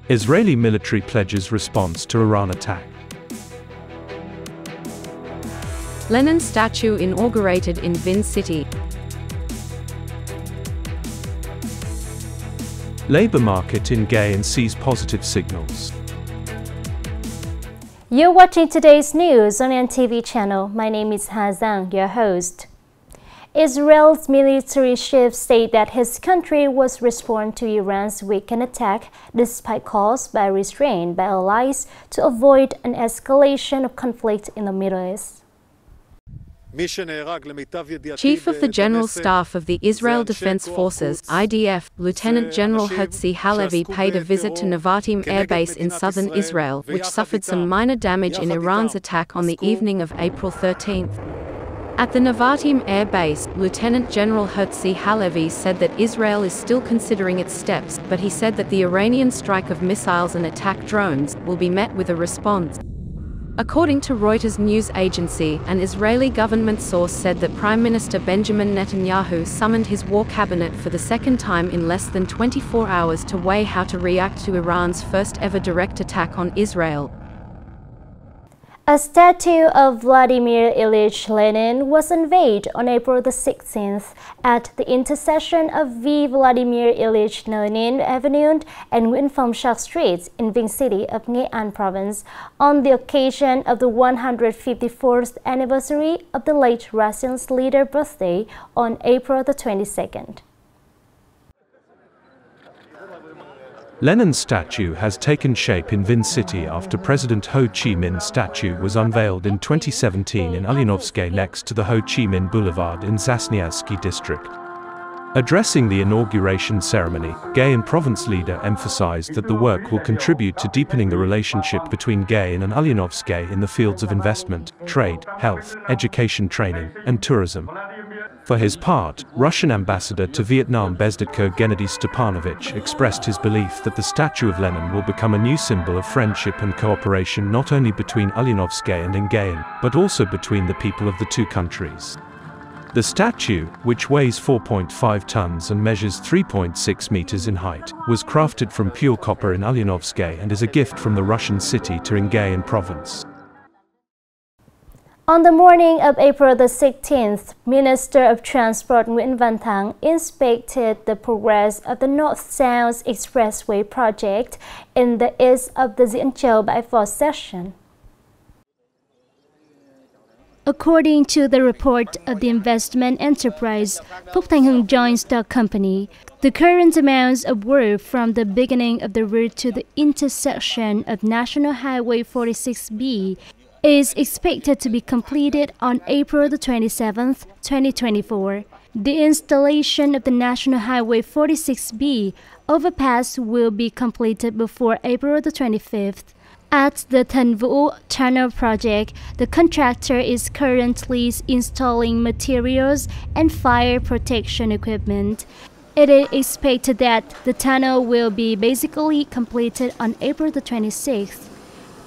Israeli military pledges response to Iran attack. Lenin statue inaugurated in Vinh city. Labour market in Nghệ An sees positive signals. You're watching today's news on NTV channel. My name is Ha Zhang, your host. Israel's military chief said that his country was responding to Iran's weekend attack despite calls by restraint by allies to avoid an escalation of conflict in the Middle East. Chief of the General Staff of the Israel Defense Forces (IDF), Lieutenant General Herzi Halevi paid a visit to Nevatim Air Base in southern Israel, which suffered some minor damage in Iran's attack on the evening of April 13th. At the Nevatim Air Base, Lieutenant General Herzi Halevi said that Israel is still considering its steps, but he said that the Iranian strike of missiles and attack drones will be met with a response. According to Reuters news agency, an Israeli government source said that Prime Minister Benjamin Netanyahu summoned his war cabinet for the second time in less than 24 hours to weigh how to react to Iran's first-ever direct attack on Israel. A statue of Vladimir Ilyich Lenin was unveiled on April the 16th at the intersection of V. Vladimir Ilyich Lenin Avenue and Nguyễn Phong Sắc Streets in Vinh city of Nghe An province on the occasion of the 154th anniversary of the late Russian's leader birthday on April the 22nd. Lenin's statue has taken shape in Vinh city after President Ho Chi Minh's statue was unveiled in 2017 in Ulyanovsky next to the Ho Chi Minh Boulevard in Zasniansky district. Addressing the inauguration ceremony, Nghệ An province leader emphasized that the work will contribute to deepening the relationship between Nghệ An and Ulyanovsky in the fields of investment, trade, health, education training, and tourism. For his part, Russian ambassador to Vietnam Bezdetko Gennady Stepanovich expressed his belief that the statue of Lenin will become a new symbol of friendship and cooperation not only between Ulyanovsky and Nghệ An, but also between the people of the two countries. The statue, which weighs 4.5 tons and measures 3.6 meters in height, was crafted from pure copper in Ulyanovsky and is a gift from the Russian city to Nghệ An province. On the morning of April the 16th, Minister of Transport Nguyễn Thành inspected the progress of the North-South Expressway project in the east of the Diễn Châu Bãi Vọt section. According to the report of the investment enterprise Thanh Joint Stock Company, the current amounts of work from the beginning of the route to the intersection of National Highway 46B is expected to be completed on April the 27th, 2024. The installation of the National Highway 46B overpass will be completed before April the 25th. At the Thành Tunnel project, the contractor is currently installing materials and fire protection equipment. It is expected that the tunnel will be basically completed on April the 26th.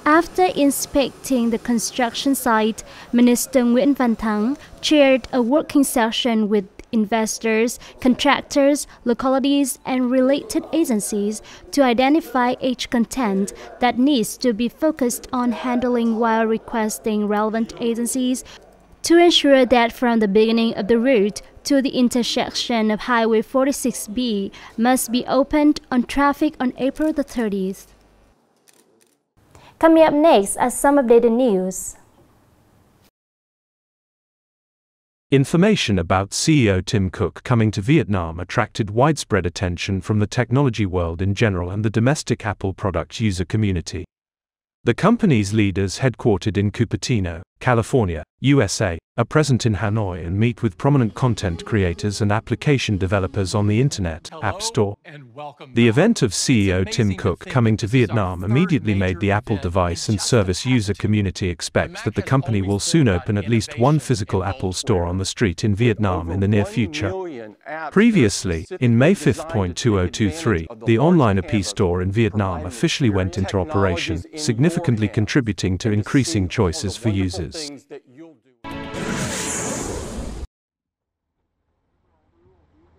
After inspecting the construction site, Minister Nguyễn Thành chaired a working session with investors, contractors, localities, and related agencies to identify each content that needs to be focused on handling while requesting relevant agencies to ensure that from the beginning of the route to the intersection of Highway 46B must be opened on traffic on April the 30th. Coming up next are some updated news. Information about CEO Tim Cook coming to Vietnam attracted widespread attention from the technology world in general and the domestic Apple product user community. The company's leaders, headquartered in Cupertino, California, USA, are present in Hanoi and meet with prominent content creators and application developers on the Internet App Store. The event of CEO Tim Cook coming to Vietnam immediately made the Apple device and service user community expect that the company will soon open at least one physical Apple store on the street in Vietnam in the near future. Previously, in May 5, 2023, the online App Store in Vietnam officially went into operation, significantly contributing to increasing choices for users.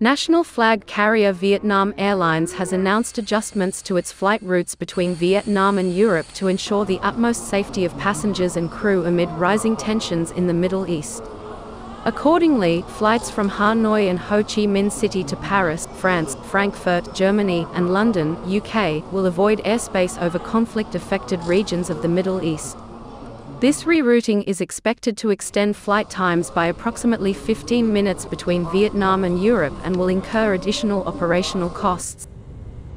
National flag carrier Vietnam Airlines has announced adjustments to its flight routes between Vietnam and Europe to ensure the utmost safety of passengers and crew amid rising tensions in the Middle East. Accordingly, flights from Hanoi and Ho Chi Minh City to Paris, France, Frankfurt, Germany, and London, UK, will avoid airspace over conflict-affected regions of the Middle East. This rerouting is expected to extend flight times by approximately 15 minutes between Vietnam and Europe and will incur additional operational costs.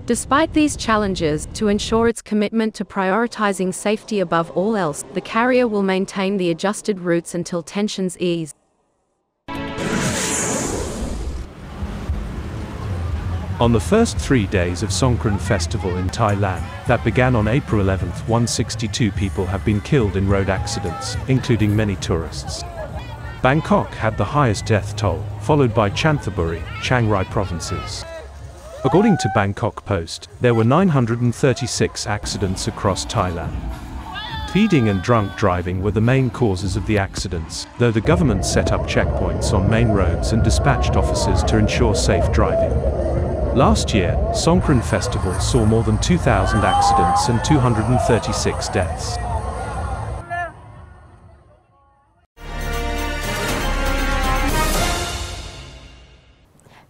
Despite these challenges, to ensure its commitment to prioritizing safety above all else, the carrier will maintain the adjusted routes until tensions ease. On the first 3 days of Songkran Festival in Thailand, that began on April 11th, 162 people have been killed in road accidents, including many tourists. Bangkok had the highest death toll, followed by Chanthaburi, Chiang Rai provinces. According to Bangkok Post, there were 936 accidents across Thailand. Speeding and drunk driving were the main causes of the accidents, though the government set up checkpoints on main roads and dispatched officers to ensure safe driving. Last year, Songkran Festival saw more than 2,000 accidents and 236 deaths.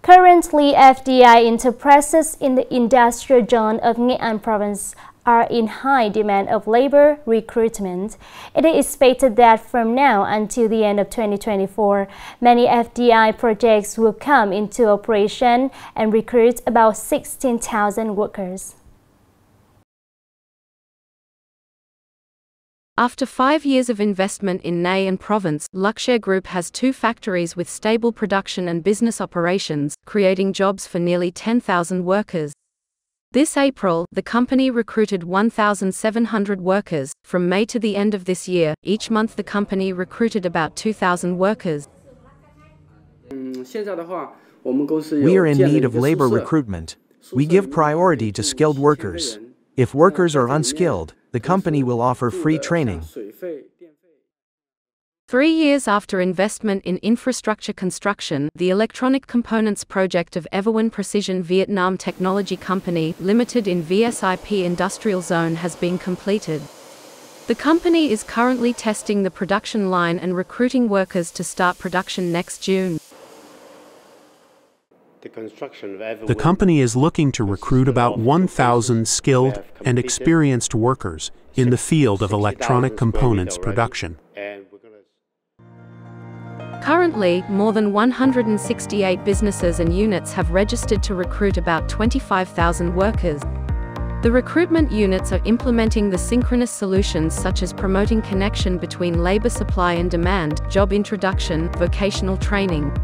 Currently, FDI enterprises in the industrial zone of Nghệ An province are in high demand of labor recruitment. It is expected that from now until the end of 2024, many FDI projects will come into operation and recruit about 16,000 workers. After 5 years of investment in Nghệ An province, Luxshare Group has 2 factories with stable production and business operations, creating jobs for nearly 10,000 workers. This April, the company recruited 1,700 workers. From May to the end of this year, each month the company recruited about 2,000 workers. We are in need of labor recruitment. We give priority to skilled workers. If workers are unskilled, the company will offer free training. 3 years after investment in infrastructure construction, the electronic components project of Everwin Precision Vietnam Technology Company Limited in VSIP Industrial Zone has been completed. The company is currently testing the production line and recruiting workers to start production next June. The company is looking to recruit about 1,000 skilled and experienced workers in the field of electronic components production. Currently, more than 168 businesses and units have registered to recruit about 25,000 workers. The recruitment units are implementing the synchronous solutions such as promoting connection between labor supply and demand, job introduction, vocational training.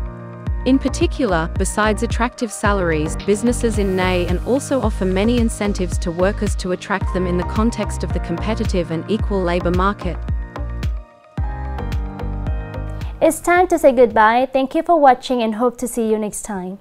In particular, besides attractive salaries, businesses in Nghệ An also offer many incentives to workers to attract them in the context of the competitive and equal labor market. It's time to say goodbye. Thank you for watching and hope to see you next time.